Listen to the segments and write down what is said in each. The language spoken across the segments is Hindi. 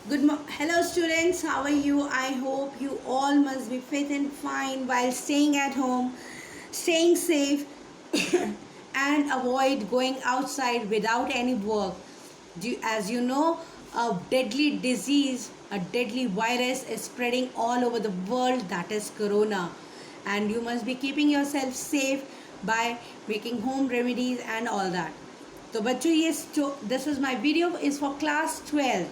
Hello students, how are you? I hope you all must be fit and fine while staying at home, staying safe and avoid going outside without any work. As you know, a deadly disease, a deadly virus is spreading all over the world, that is corona, and you must be keeping yourself safe by making home remedies and all that. तो बच्चों ये this is my video is for class 12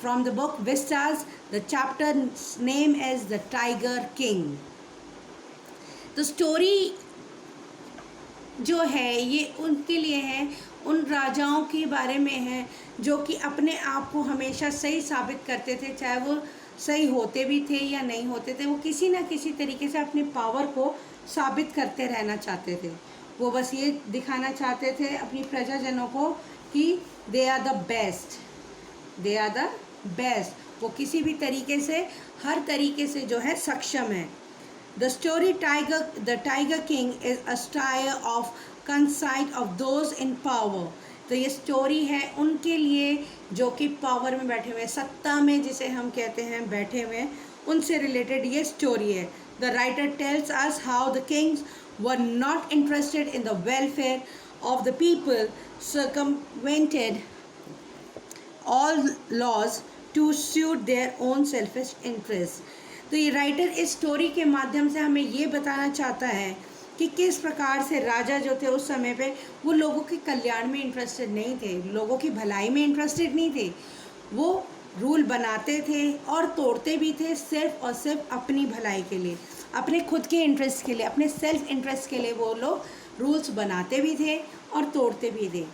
from the book Vistas. The chapter name is The Tiger King. The story जो है ये उनके लिए है, उन राजाओं के बारे में है जो कि अपने आप को हमेशा सही साबित करते थे, चाहे वो सही होते भी थे या नहीं होते थे, वो किसी ना किसी तरीके से अपने पावर को साबित करते रहना चाहते थे। वो बस ये दिखाना चाहते थे अपनी प्रजाजनों को कि they are the best, they are the best. वो किसी भी तरीके से, हर तरीके से जो है सक्षम है। The story the tiger king is a satire of conceit of those in power. तो ये स्टोरी है उनके लिए जो कि पावर में बैठे हुए, सत्ता में जिसे हम कहते हैं बैठे हुए, उनसे रिलेटेड ये स्टोरी है। The writer tells us how the Kings were not interested in the welfare of the people, circumvented all laws to suit their own selfish interests. तो ये राइटर इस स्टोरी के माध्यम से हमें ये बताना चाहता है कि किस प्रकार से राजा जो थे उस समय पे वो लोगों के कल्याण में इंटरेस्टेड नहीं थे, लोगों की भलाई में इंटरेस्टेड नहीं थे। वो रूल बनाते थे और तोड़ते भी थे सिर्फ और सिर्फ अपनी भलाई के लिए, अपने खुद के इंटरेस्ट के लिए, अपने सेल्फ इंटरेस्ट के लिए वो लोग रूल्स बनाते भी थे और तोड़ते भी थे।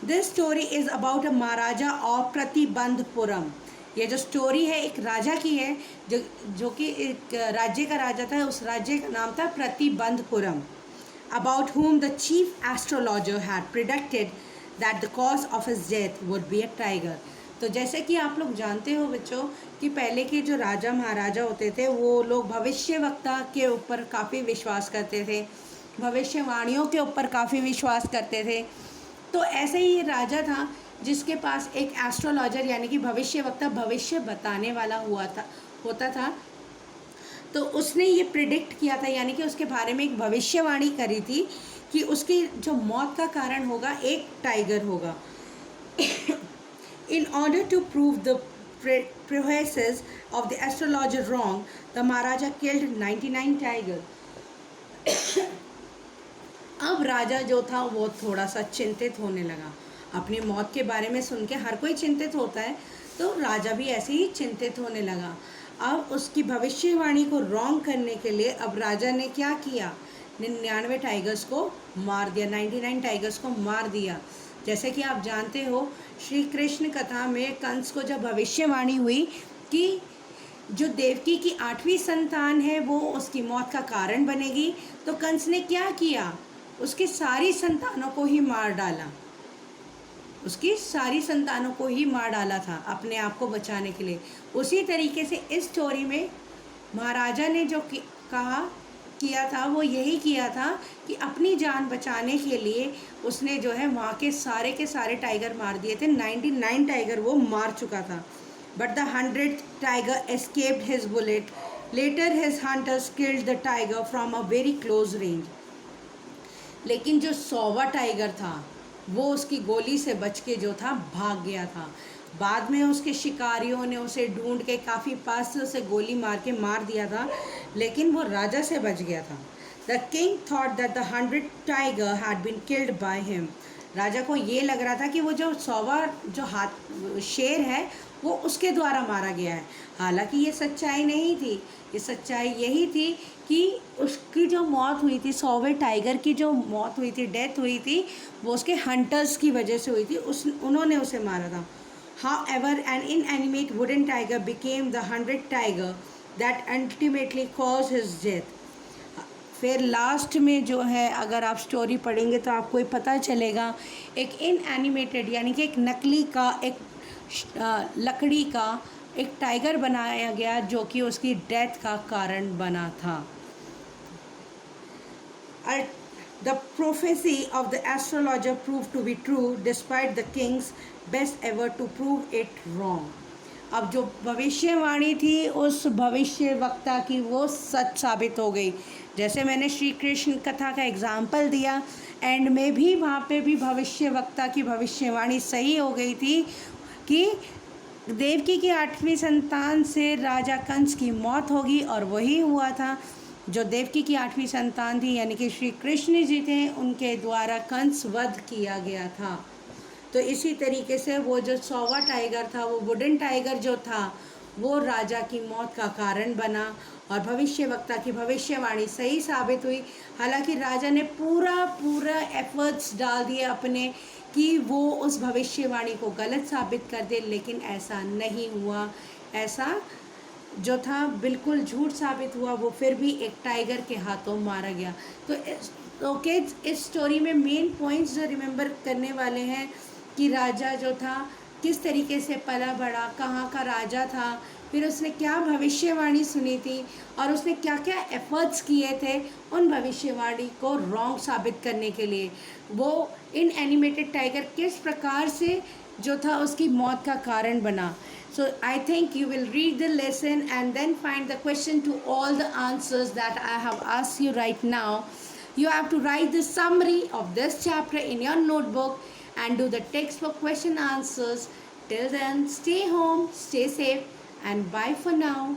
This story is about a Maharaja of Pratibandapuram. ये जो स्टोरी है एक राजा की है जो कि एक राज्य का राजा था, उस राज्य का नाम था Pratibandapuram. About whom the chief astrologer had predicted that the cause of his death would be a tiger। तो जैसे कि आप लोग जानते हो बच्चों कि पहले के जो राजा महाराजा होते थे वो लोग भविष्यवक्ता के ऊपर काफ़ी विश्वास करते थे, भविष्यवाणियों के ऊपर काफ़ी विश्वास करते थे। तो ऐसे ही ये राजा था जिसके पास एक एस्ट्रोलॉजर यानी कि भविष्यवक्ता, भविष्य बताने वाला होता था। तो उसने ये प्रिडिक्ट किया था, यानी कि उसके बारे में एक भविष्यवाणी करी थी कि उसकी जो मौत का कारण होगा एक टाइगर होगा। In order to prove the prophecies of the astrologer wrong, the Maharaja killed 99 tigers। अब राजा जो था वो थोड़ा सा चिंतित होने लगा, अपनी मौत के बारे में सुन के हर कोई चिंतित होता है, तो राजा भी ऐसे ही चिंतित होने लगा। अब उसकी भविष्यवाणी को रॉन्ग करने के लिए अब राजा ने क्या किया, 99 टाइगर्स को मार दिया, 99 टाइगर्स को मार दिया। जैसे कि आप जानते हो श्री कृष्ण कथा में कंस को जब भविष्यवाणी हुई कि जो देवकी की 8वीं संतान है वो उसकी मौत का कारण बनेगी, तो कंस ने क्या किया, उसकी सारी संतानों को ही मार डाला, उसकी सारी संतानों को ही मार डाला था अपने आप को बचाने के लिए। उसी तरीके से इस स्टोरी में महाराजा ने जो किया था वो यही किया था कि अपनी जान बचाने के लिए उसने जो है वहाँ के सारे टाइगर मार दिए थे। 99 टाइगर वो मार चुका था। But the 100th tiger escaped his bullet. Later his hunters killed the tiger from a very close range. लेकिन जो 100वां टाइगर था वो उसकी गोली से बच के जो था भाग गया था। बाद में उसके शिकारियों ने उसे ढूंढ के काफ़ी पास से उसे गोली मार के मार दिया था, लेकिन वो राजा से बच गया था। The king thought that the 100th tiger had been killed by him. राजा को ये लग रहा था कि वो जो 100वां जो शेर है वो उसके द्वारा मारा गया है। हालांकि ये सच्चाई नहीं थी, ये सच्चाई यही थी कि उसकी जो मौत हुई थी, 100वें टाइगर की जो मौत हुई थी, डेथ हुई थी, वो उसके हंटर्स की वजह से हुई थी, उन्होंने उसे मारा था। However, an inanimate wooden tiger became the 100th tiger that ultimately caused his death। फिर लास्ट में जो है अगर आप स्टोरी पढ़ेंगे तो आपको ये पता चलेगा, एक इनएनिमेटेड यानी कि एक नकली का, एक लकड़ी का एक टाइगर बनाया गया जो कि उसकी डेथ का कारण बना था। The prophecy of the astrologer proved to be true despite the king's best effort to prove it wrong। अब जो भविष्यवाणी थी उस भविष्य वक्ता की वो सच साबित हो गई। जैसे मैंने श्री कृष्ण कथा का एग्जाम्पल दिया, एंड में भी वहाँ पे भी भविष्य वक्ता की भविष्यवाणी सही हो गई थी कि देवकी की 8वीं संतान से राजा कंस की मौत होगी, और वही हुआ था। जो देवकी की 8वीं संतान थी यानी कि श्री कृष्ण जी थे, उनके द्वारा कंस वध किया गया था। तो इसी तरीके से वो जो 100वां टाइगर था, वो वुडन टाइगर जो था, वो राजा की मौत का कारण बना और भविष्यवक्ता की भविष्यवाणी सही साबित हुई। हालांकि राजा ने पूरा एफर्ट्स डाल दिए अपने कि वो उस भविष्यवाणी को गलत साबित कर दे, लेकिन ऐसा नहीं हुआ। ऐसा जो था बिल्कुल झूठ साबित हुआ। वो फिर भी एक टाइगर के हाथों मारा गया। तो किड्स, इस स्टोरी में मेन पॉइंट्स जो रिमेंबर करने वाले हैं कि राजा जो था किस तरीके से पला बढ़ा, कहाँ का राजा था, फिर उसने क्या भविष्यवाणी सुनी थी और उसने क्या क्या एफर्ट्स किए थे उन भविष्यवाणी को रॉन्ग साबित करने के लिए। वो इन एनिमेटेड टाइगर किस प्रकार से जो था उसकी मौत का कारण बना। So I think you will read the lesson and then find the question to all the answers that I have asked you right now. You have to write the summary of this chapter in your notebook and do the textbook question answers. Till then, stay home, stay safe, and bye for now.